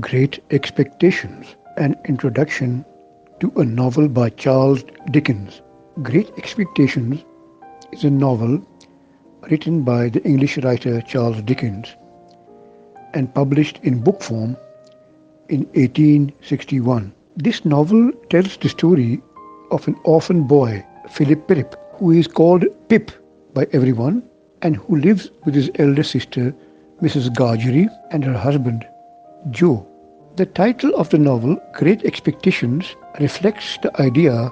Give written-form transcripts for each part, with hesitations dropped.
Great Expectations, an introduction to a novel by Charles Dickens. Great Expectations is a novel written by the English writer Charles Dickens and published in book form in 1861. This novel tells the story of an orphan boy, Philip Pirrip, who is called Pip by everyone and who lives with his elder sister, Mrs. Gargery, and her husband, Joe. The title of the novel, Great Expectations, reflects the idea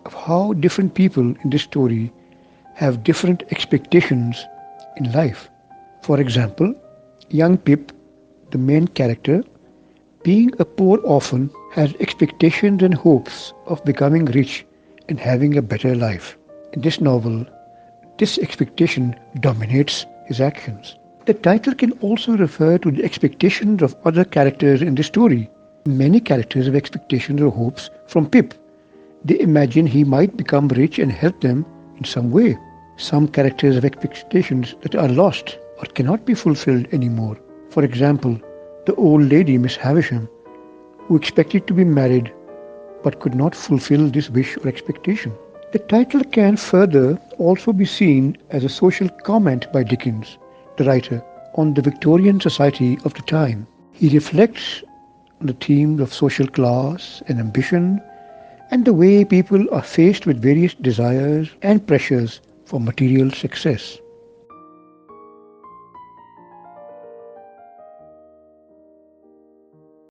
of how different people in this story have different expectations in life. For example, young Pip, the main character, being a poor orphan, has expectations and hopes of becoming rich and having a better life. In this novel, this expectation dominates his actions. The title can also refer to the expectations of other characters in the story. Many characters have expectations or hopes from Pip. They imagine he might become rich and help them in some way. Some characters have expectations that are lost or cannot be fulfilled anymore. For example, the old lady, Miss Havisham, who expected to be married but could not fulfill this wish or expectation. The title can further also be seen as a social comment by Dickens, the writer, on the Victorian society of the time. He reflects on the themes of social class and ambition and the way people are faced with various desires and pressures for material success.